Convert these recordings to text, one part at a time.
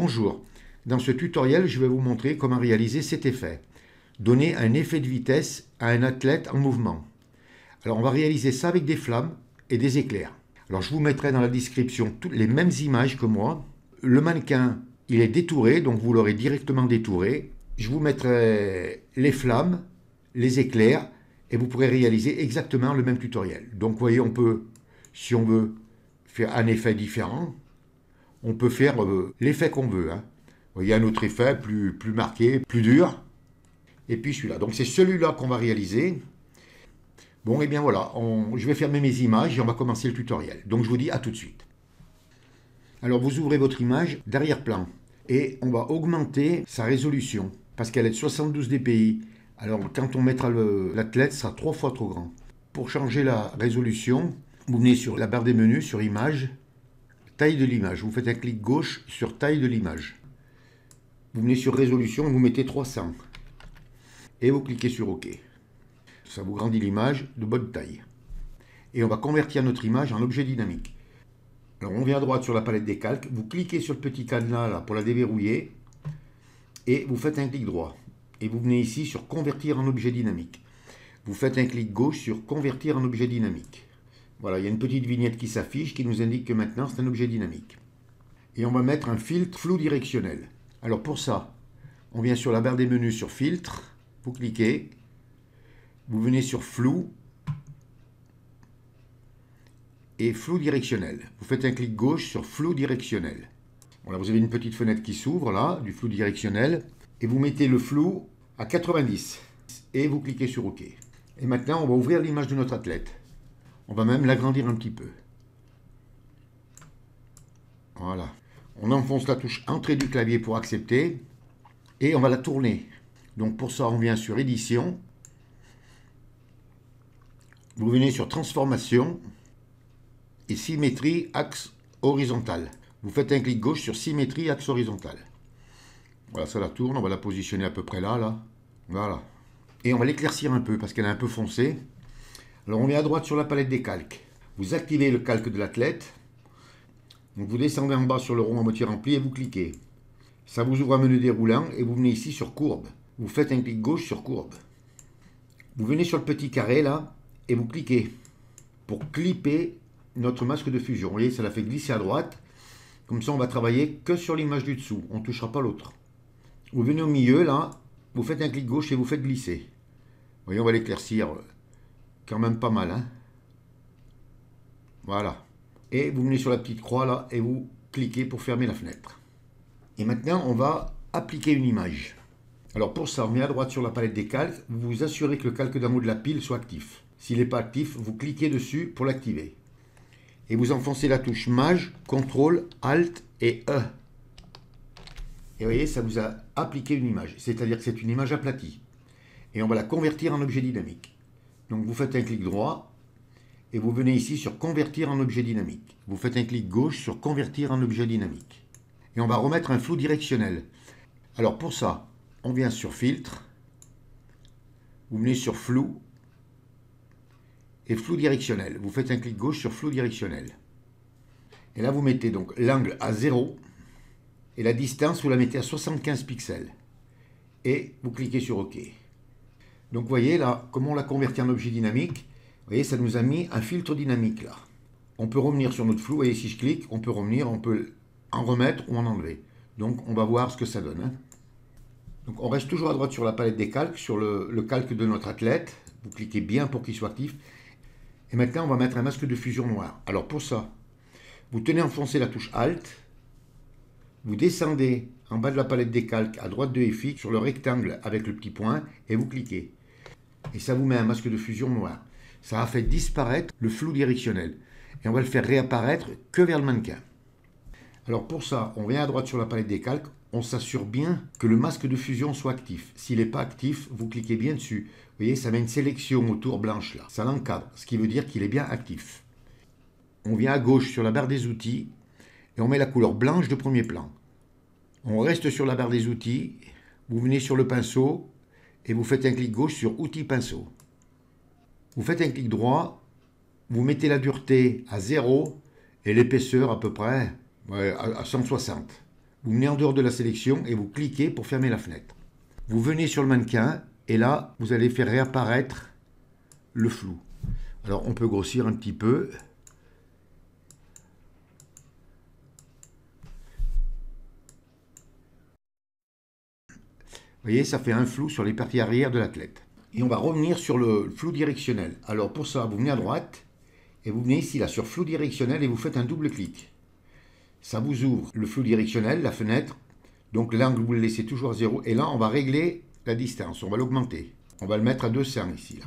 Bonjour, dans ce tutoriel je vais vous montrer comment réaliser cet effet. Donner un effet de vitesse à un athlète en mouvement. Alors on va réaliser ça avec des flammes et des éclairs. Alors je vous mettrai dans la description toutes les mêmes images que moi. Le mannequin il est détouré, donc vous l'aurez directement détouré. Je vous mettrai les flammes, les éclairs et vous pourrez réaliser exactement le même tutoriel. Donc vous voyez, on peut, si on veut faire un effet différent, on peut faire l'effet qu'on veut. Vous voyez, un autre effet plus marqué, plus dur. Et puis celui-là. Donc c'est celui-là qu'on va réaliser. Bon, et bien voilà, je vais fermer mes images et on va commencer le tutoriel. Donc je vous dis à tout de suite. Alors vous ouvrez votre image d'arrière-plan et on va augmenter sa résolution parce qu'elle est de 72 dpi. Alors quand on mettra l'athlète, ça sera 3 fois trop grand. Pour changer la résolution, vous venez sur la barre des menus, sur Image, taille de l'image. Vous faites un clic gauche sur taille de l'image. Vous venez sur résolution et vous mettez 300. Et vous cliquez sur OK. Ça vous grandit l'image de bonne taille. Et on va convertir notre image en objet dynamique. Alors on vient à droite sur la palette des calques, vous cliquez sur le petit cadenas là pour la déverrouiller et vous faites un clic droit. Et vous venez ici sur convertir en objet dynamique. Vous faites un clic gauche sur convertir en objet dynamique. Voilà, il y a une petite vignette qui s'affiche qui nous indique que maintenant c'est un objet dynamique. Et on va mettre un filtre flou directionnel. Alors pour ça, on vient sur la barre des menus sur filtre, vous cliquez, vous venez sur flou et flou directionnel. Vous faites un clic gauche sur flou directionnel. Voilà, vous avez une petite fenêtre qui s'ouvre là, du flou directionnel, et vous mettez le flou à 90 et vous cliquez sur OK. Et maintenant, on va ouvrir l'image de notre athlète. On va même l'agrandir un petit peu. Voilà. On enfonce la touche entrée du clavier pour accepter et on va la tourner. Donc pour ça, on vient sur édition. Vous venez sur transformation et symétrie axe horizontal. Vous faites un clic gauche sur symétrie axe horizontal. Voilà, ça la tourne. On va la positionner à peu près là. Voilà. Et on va l'éclaircir un peu parce qu'elle est un peu foncée. Alors on vient à droite sur la palette des calques. Vous activez le calque de l'athlète. Donc vous descendez en bas sur le rond à moitié rempli et vous cliquez. Ça vous ouvre un menu déroulant et vous venez ici sur courbe. Vous faites un clic gauche sur courbe. Vous venez sur le petit carré là et vous cliquez pour clipper notre masque de fusion. Vous voyez, ça la fait glisser à droite. Comme ça on va travailler que sur l'image du dessous. On ne touchera pas l'autre. Vous venez au milieu là, vous faites un clic gauche et vous faites glisser. Vous voyez, on va l'éclaircir quand même pas mal. Voilà. Et vous venez sur la petite croix là et vous cliquez pour fermer la fenêtre. Et maintenant on va appliquer une image. Alors pour ça on vient à droite sur la palette des calques, vous vous assurez que le calque d'en haut de la pile soit actif. S'il n'est pas actif, vous cliquez dessus pour l'activer. Et vous enfoncez la touche Maj, CTRL, ALT et E. Et vous voyez, ça vous a appliqué une image, c'est-à-dire que c'est une image aplatie. Et on va la convertir en objet dynamique. Donc vous faites un clic droit et vous venez ici sur convertir en objet dynamique. Vous faites un clic gauche sur convertir en objet dynamique. Et on va remettre un flou directionnel. Alors pour ça, on vient sur filtre, vous venez sur flou et flou directionnel. Vous faites un clic gauche sur flou directionnel. Et là vous mettez donc l'angle à 0 et la distance vous la mettez à 75 pixels. Et vous cliquez sur OK. Donc vous voyez là, comment on l'a converti en objet dynamique. Vous voyez, ça nous a mis un filtre dynamique là. On peut revenir sur notre flou. Vous voyez, si je clique, on peut revenir, on peut en remettre ou en enlever. Donc on va voir ce que ça donne. Donc on reste toujours à droite sur la palette des calques, sur le calque de notre athlète. Vous cliquez bien pour qu'il soit actif. Et maintenant on va mettre un masque de fusion noir. Alors pour ça, vous tenez enfoncé la touche Alt. Vous descendez en bas de la palette des calques à droite de FX sur le rectangle avec le petit point et vous cliquez. Et ça vous met un masque de fusion noir. Ça a fait disparaître le flou directionnel. Et on va le faire réapparaître que vers le mannequin. Alors pour ça, on vient à droite sur la palette des calques. On s'assure bien que le masque de fusion soit actif. S'il n'est pas actif, vous cliquez bien dessus. Vous voyez, ça met une sélection autour blanche là. Ça l'encadre, ce qui veut dire qu'il est bien actif. On vient à gauche sur la barre des outils et on met la couleur blanche de premier plan. On reste sur la barre des outils. Vous venez sur le pinceau et vous faites un clic gauche sur outils pinceau. Vous faites un clic droit, vous mettez la dureté à 0 et l'épaisseur à peu près à 160. Vous venez en dehors de la sélection et vous cliquez pour fermer la fenêtre. Vous venez sur le mannequin et là, vous allez faire réapparaître le flou. Alors, on peut grossir un petit peu. Vous voyez, ça fait un flou sur les parties arrière de l'athlète. Et on va revenir sur le flou directionnel. Alors pour ça, vous venez à droite et vous venez ici là sur flou directionnel et vous faites un double clic. Ça vous ouvre le flou directionnel, la fenêtre. Donc l'angle, vous le laissez toujours à 0. Et là, on va régler la distance. On va l'augmenter. On va le mettre à 200 ici. Là.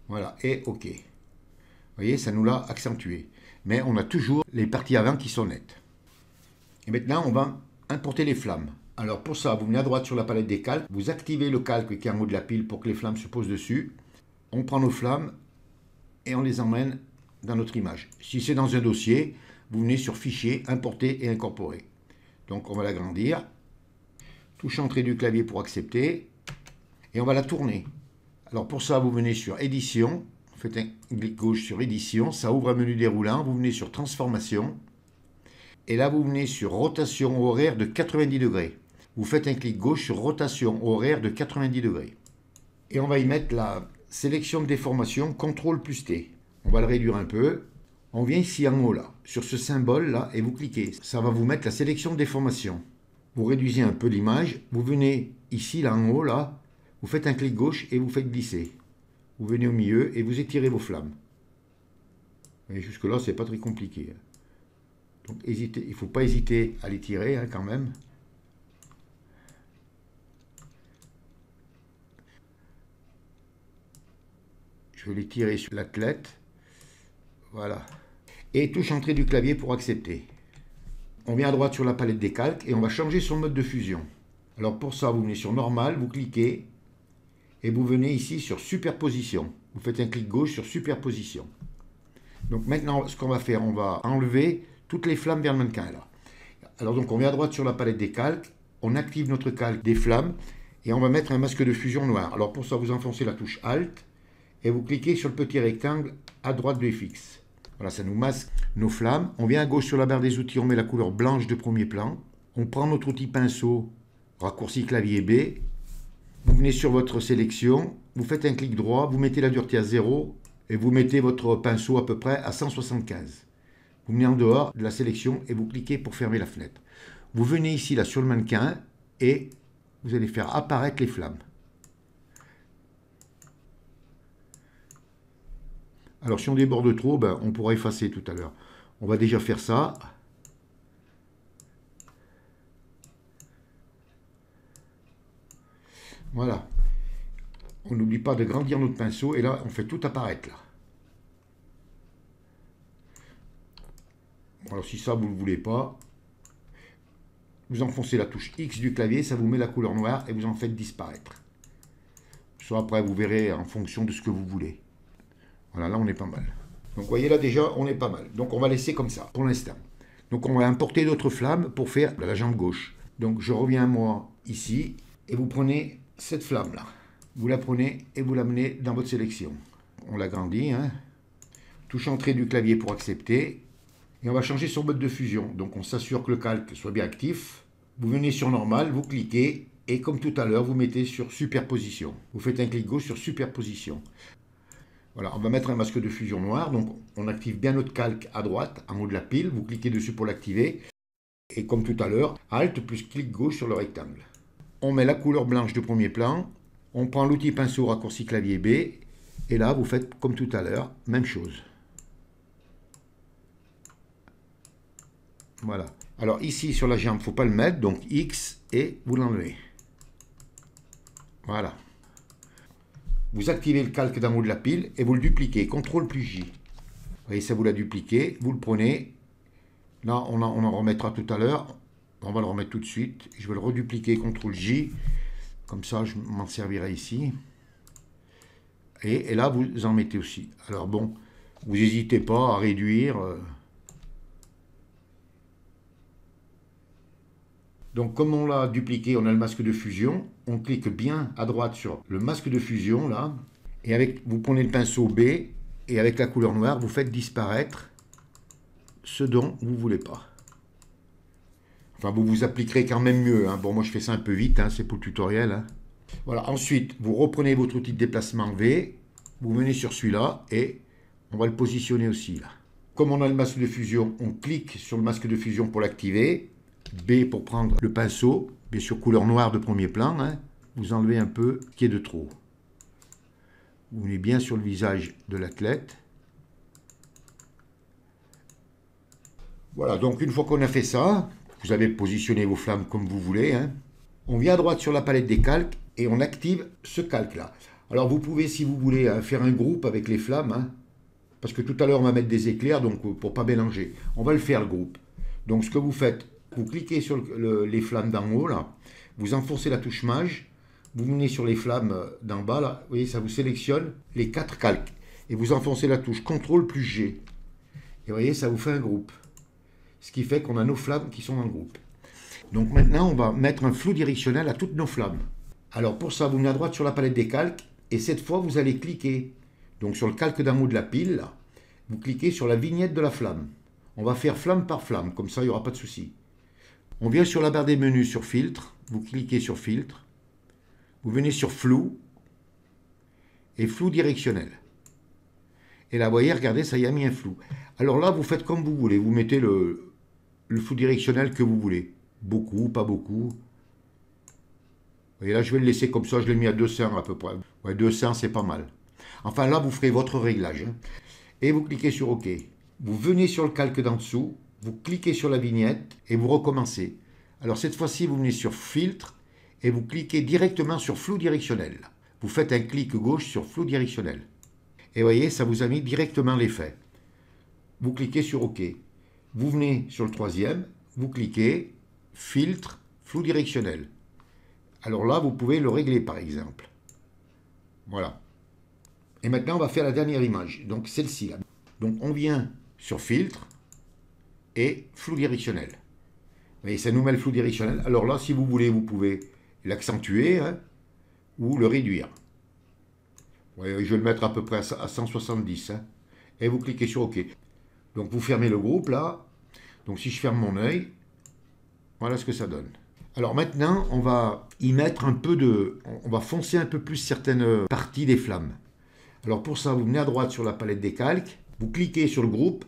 Voilà, et OK. Vous voyez, ça nous l'a accentué. Mais on a toujours les parties avant qui sont nettes. Et maintenant, on va importer les flammes. Alors pour ça, vous venez à droite sur la palette des calques, vous activez le calque qui est en haut de la pile pour que les flammes se posent dessus. On prend nos flammes et on les emmène dans notre image. Si c'est dans un dossier, vous venez sur Fichier, Importer et Incorporer. Donc on va l'agrandir. Touche entrée du clavier pour accepter. Et on va la tourner. Alors pour ça, vous venez sur Édition. Vous faites un clic gauche sur Édition. Ça ouvre un menu déroulant. Vous venez sur Transformation. Et là, vous venez sur Rotation horaire de 90 degrés. Vous faites un clic gauche sur Rotation horaire de 90 degrés. Et on va y mettre la sélection de déformation, CTRL plus T. On va le réduire un peu. On vient ici en haut, là, sur ce symbole, là, et vous cliquez. Ça va vous mettre la sélection de déformation. Vous réduisez un peu l'image. Vous venez ici, là, en haut, là. Vous faites un clic gauche et vous faites glisser. Vous venez au milieu et vous étirez vos flammes. Et jusque-là, c'est pas très compliqué. Donc, hésitez, il ne faut pas hésiter à les tirer, hein, quand même. Je vais les tirer sur l'athlète. Voilà. Et touche entrée du clavier pour accepter. On vient à droite sur la palette des calques et on va changer son mode de fusion. Alors pour ça, vous venez sur Normal, vous cliquez et vous venez ici sur Superposition. Vous faites un clic gauche sur Superposition. Donc maintenant, ce qu'on va faire, on va enlever toutes les flammes vers le mannequin là. Alors donc on vient à droite sur la palette des calques, on active notre calque des flammes et on va mettre un masque de fusion noir. Alors pour ça, vous enfoncez la touche Alt et vous cliquez sur le petit rectangle à droite de FX. Voilà, ça nous masque nos flammes. On vient à gauche sur la barre des outils, on met la couleur blanche de premier plan. On prend notre outil pinceau, raccourci clavier B. Vous venez sur votre sélection, vous faites un clic droit, vous mettez la dureté à 0 et vous mettez votre pinceau à peu près à 175. Vous venez en dehors de la sélection et vous cliquez pour fermer la fenêtre. Vous venez ici là sur le mannequin et vous allez faire apparaître les flammes. Alors si on déborde trop, ben, on pourra effacer tout à l'heure. On va déjà faire ça. Voilà. On n'oublie pas de grandir notre pinceau et là on fait tout apparaître là. Alors si ça vous ne le voulez pas, vous enfoncez la touche X du clavier, ça vous met la couleur noire et vous en faites disparaître. Soit après vous verrez en fonction de ce que vous voulez. Voilà, là on est pas mal. Donc vous voyez là déjà on est pas mal. Donc on va laisser comme ça pour l'instant. Donc on va importer d'autres flammes pour faire la jambe gauche. Donc je reviens moi ici et vous prenez cette flamme là. Vous la prenez et vous l'amenez dans votre sélection. On l'agrandit, hein. Touche entrée du clavier pour accepter. Et on va changer son mode de fusion. Donc on s'assure que le calque soit bien actif. Vous venez sur Normal, vous cliquez et comme tout à l'heure, vous mettez sur Superposition. Vous faites un clic gauche sur Superposition. Voilà, on va mettre un masque de fusion noir. Donc on active bien notre calque à droite, en haut de la pile. Vous cliquez dessus pour l'activer. Et comme tout à l'heure, Alt plus clic gauche sur le rectangle. On met la couleur blanche de premier plan. On prend l'outil pinceau raccourci clavier B. Et là, vous faites comme tout à l'heure, même chose. Voilà. Alors ici, sur la jambe, il ne faut pas le mettre. Donc X et vous l'enlevez. Voilà. Vous activez le calque d'en haut de la pile et vous le dupliquez. CTRL plus J. Vous voyez, ça vous l'a dupliqué. Vous le prenez. Là, on en remettra tout à l'heure. On va le remettre tout de suite. Je vais le redupliquer. CTRL J. Comme ça, je m'en servirai ici. Et là, vous en mettez aussi. Alors bon, vous n'hésitez pas à réduire. Donc comme on l'a dupliqué, on a le masque de fusion. On clique bien à droite sur le masque de fusion, là. Et avec, vous prenez le pinceau B, et avec la couleur noire, vous faites disparaître ce dont vous ne voulez pas. Enfin, vous vous appliquerez quand même mieux, hein. Bon, moi je fais ça un peu vite, hein, c'est pour le tutoriel, hein. Voilà, ensuite, vous reprenez votre outil de déplacement V, vous venez sur celui-là et on va le positionner aussi, là. Comme on a le masque de fusion, on clique sur le masque de fusion pour l'activer. B pour prendre le pinceau, bien sûr couleur noire de premier plan, hein. Vous enlevez un peu ce qui est de trop. Vous venez bien sur le visage de l'athlète. Voilà, donc une fois qu'on a fait ça, vous avez positionné vos flammes comme vous voulez, hein. On vient à droite sur la palette des calques et on active ce calque-là. Alors vous pouvez, si vous voulez, faire un groupe avec les flammes, hein, parce que tout à l'heure on va mettre des éclairs, donc pour ne pas mélanger. On va le faire le groupe. Donc ce que vous faites, vous cliquez sur les flammes d'en haut, là, vous enfoncez la touche mage, vous venez sur les flammes d'en bas, là, vous voyez, ça vous sélectionne les 4 calques. Et vous enfoncez la touche CTRL plus G. Et vous voyez, ça vous fait un groupe. Ce qui fait qu'on a nos flammes qui sont dans le groupe. Donc maintenant, on va mettre un flou directionnel à toutes nos flammes. Alors pour ça, vous venez à droite sur la palette des calques, et cette fois, vous allez cliquer. Donc sur le calque d'en haut de la pile, là, vous cliquez sur la vignette de la flamme. On va faire flamme par flamme, comme ça, il n'y aura pas de souci. On vient sur la barre des menus sur filtre, vous cliquez sur filtre, vous venez sur flou et flou directionnel. Et là, vous voyez, regardez, ça y a mis un flou. Alors là, vous faites comme vous voulez, vous mettez le flou directionnel que vous voulez. Beaucoup, pas beaucoup. Vous voyez, là, je vais le laisser comme ça, je l'ai mis à 200 à peu près. Ouais, 200, c'est pas mal. Enfin, là, vous ferez votre réglage, hein. Et vous cliquez sur OK. Vous venez sur le calque d'en dessous, vous cliquez sur la vignette et vous recommencez. Alors cette fois-ci, vous venez sur filtre et vous cliquez directement sur flou directionnel. Vous faites un clic gauche sur flou directionnel. Et vous voyez, ça vous a mis directement l'effet. Vous cliquez sur OK. Vous venez sur le troisième, vous cliquez, filtre, flou directionnel. Alors là, vous pouvez le régler par exemple. Voilà. Et maintenant, on va faire la dernière image. Donc celle-ci là. Donc on vient sur filtre et flou directionnel. Vous voyez, ça nous met le flou directionnel. Alors là, si vous voulez, vous pouvez l'accentuer, hein, ou le réduire. Ouais, je vais le mettre à peu près à 170. Hein, et vous cliquez sur OK. Donc vous fermez le groupe là. Donc si je ferme mon œil, voilà ce que ça donne. Alors maintenant, on va y mettre un peu de... On va foncer un peu plus certaines parties des flammes. Alors pour ça, vous venez à droite sur la palette des calques, vous cliquez sur le groupe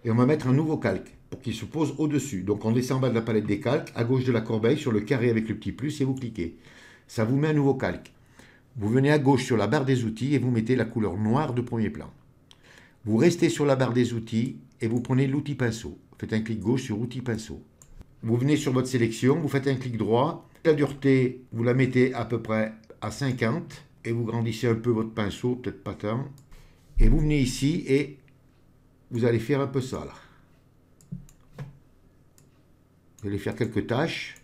et on va mettre un nouveau calque pour qu'il se pose au-dessus. Donc on descend en bas de la palette des calques, à gauche de la corbeille, sur le carré avec le petit plus et vous cliquez. Ça vous met un nouveau calque. Vous venez à gauche sur la barre des outils et vous mettez la couleur noire de premier plan. Vous restez sur la barre des outils et vous prenez l'outil pinceau. Faites un clic gauche sur outil pinceau. Vous venez sur votre sélection, vous faites un clic droit. La dureté, vous la mettez à peu près à 50 et vous grandissez un peu votre pinceau, peut-être pas tant. Et vous venez ici et vous allez faire un peu ça là. Vous allez faire quelques tâches.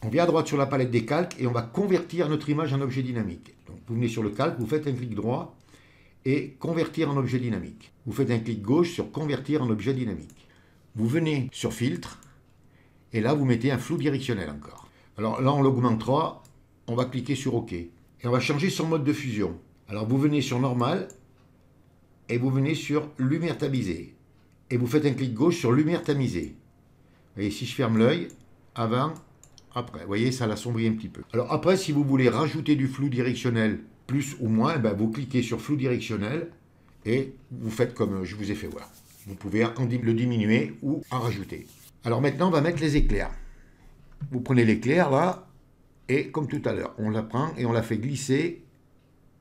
On vient à droite sur la palette des calques et on va convertir notre image en objet dynamique. Donc vous venez sur le calque, vous faites un clic droit et convertir en objet dynamique. Vous faites un clic gauche sur convertir en objet dynamique. Vous venez sur filtre et là vous mettez un flou directionnel encore. Alors là on l'augmentera, on va cliquer sur OK. Et on va changer son mode de fusion. Alors vous venez sur normal et vous venez sur lumière tamisée. Et vous faites un clic gauche sur lumière tamisée. Et si je ferme l'œil, avant, après, vous voyez, ça l'assombrit un petit peu. Alors après, si vous voulez rajouter du flou directionnel, plus ou moins, ben vous cliquez sur flou directionnel et vous faites comme je vous ai fait voir. Vous pouvez le diminuer ou en rajouter. Alors maintenant, on va mettre les éclairs. Vous prenez l'éclair là, et comme tout à l'heure, on la prend et on la fait glisser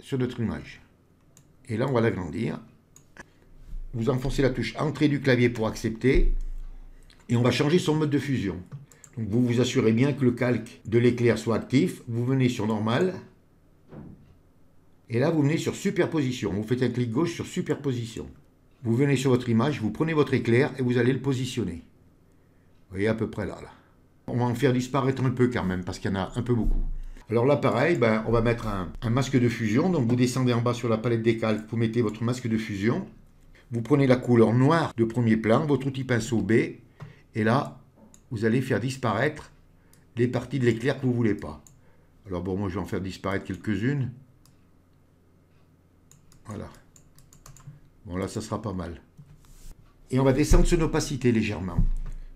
sur notre image. Et là, on va l'agrandir. Vous enfoncez la touche entrée du clavier pour accepter, et on va changer son mode de fusion. Donc vous vous assurez bien que le calque de l'éclair soit actif. Vous venez sur normal. Et là, vous venez sur superposition. Vous faites un clic gauche sur superposition. Vous venez sur votre image, vous prenez votre éclair et vous allez le positionner. Vous voyez à peu près là. On va en faire disparaître un peu quand même, parce qu'il y en a un peu beaucoup. Alors là, pareil, on va mettre un masque de fusion. Donc vous descendez en bas sur la palette des calques, vous mettez votre masque de fusion. Vous prenez la couleur noire de premier plan, votre outil pinceau B. Et là, vous allez faire disparaître les parties de l'éclair que vous ne voulez pas. Alors bon, moi je vais en faire disparaître quelques-unes. Voilà. Bon là, ça sera pas mal. Et on va descendre son opacité légèrement.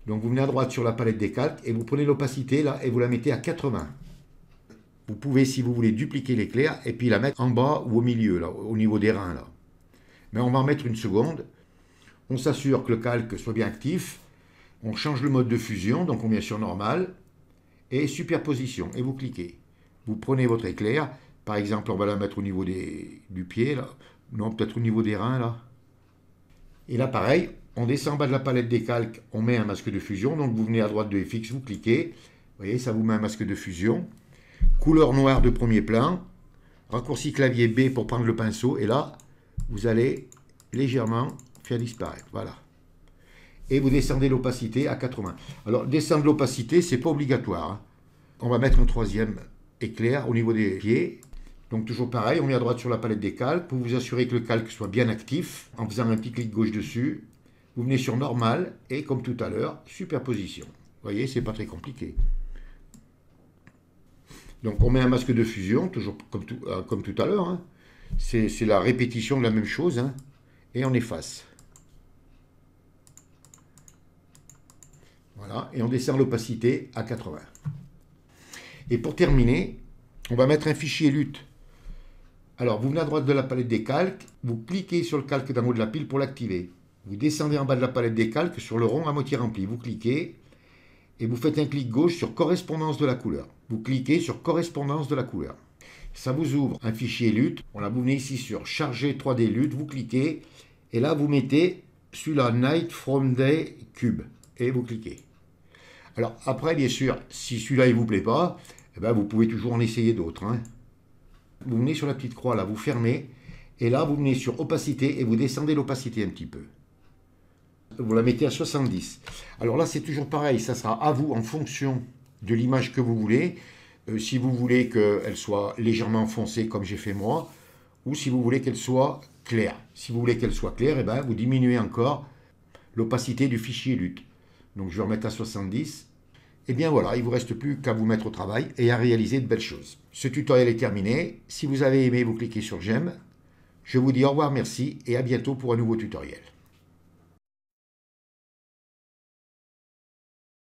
Donc vous venez à droite sur la palette des calques et vous prenez l'opacité là et vous la mettez à 80. Vous pouvez, si vous voulez, dupliquer l'éclair et puis la mettre en bas ou au milieu, là, au niveau des reins. Là. Mais on va en mettre une seconde. On s'assure que le calque soit bien actif. On change le mode de fusion, donc on met sur normal. Et superposition. Et vous cliquez. Vous prenez votre éclair. Par exemple, on va la mettre au niveau du pied. Là. Non, peut-être au niveau des reins. Là. Et là, pareil, on descend en bas de la palette des calques. On met un masque de fusion. Donc vous venez à droite de FX, vous cliquez. Vous voyez, ça vous met un masque de fusion. Couleur noire de premier plan. Raccourci clavier B pour prendre le pinceau. Et là, vous allez légèrement faire disparaître. Voilà. Et vous descendez l'opacité à 80. Alors, descendre l'opacité, c'est pas obligatoire. Hein. On va mettre un troisième éclair au niveau des pieds. Donc, toujours pareil, on met à droite sur la palette des calques pour vous assurer que le calque soit bien actif en faisant un petit clic gauche dessus. Vous venez sur normal et, comme tout à l'heure, superposition. Vous voyez, c'est pas très compliqué. Donc, on met un masque de fusion, toujours comme tout à l'heure. Hein. C'est la répétition de la même chose. Hein. Et on efface. Voilà, et on descend l'opacité à 80. Et pour terminer, on va mettre un fichier lutte. Alors, vous venez à droite de la palette des calques, vous cliquez sur le calque d'en haut de la pile pour l'activer. Vous descendez en bas de la palette des calques sur le rond à moitié rempli. Vous cliquez et vous faites un clic gauche sur correspondance de la couleur. Vous cliquez sur correspondance de la couleur. Ça vous ouvre un fichier lutte. Voilà, vous venez ici sur charger 3D lutte, vous cliquez et là vous mettez celui-là Night from Day Cube et vous cliquez. Alors après, bien sûr, si celui-là ne vous plaît pas, eh ben, vous pouvez toujours en essayer d'autres. Hein. Vous venez sur la petite croix, là, vous fermez, et là, vous venez sur opacité, et vous descendez l'opacité un petit peu. Vous la mettez à 70. Alors là, c'est toujours pareil, ça sera à vous en fonction de l'image que vous voulez. Si vous voulez qu'elle soit légèrement foncée, comme j'ai fait moi, ou si vous voulez qu'elle soit claire. Si vous voulez qu'elle soit claire, eh ben, vous diminuez encore l'opacité du fichier lutte. Donc je vais remettre à 70. Et bien voilà, il ne vous reste plus qu'à vous mettre au travail et à réaliser de belles choses. Ce tutoriel est terminé. Si vous avez aimé, vous cliquez sur j'aime. Je vous dis au revoir, merci et à bientôt pour un nouveau tutoriel.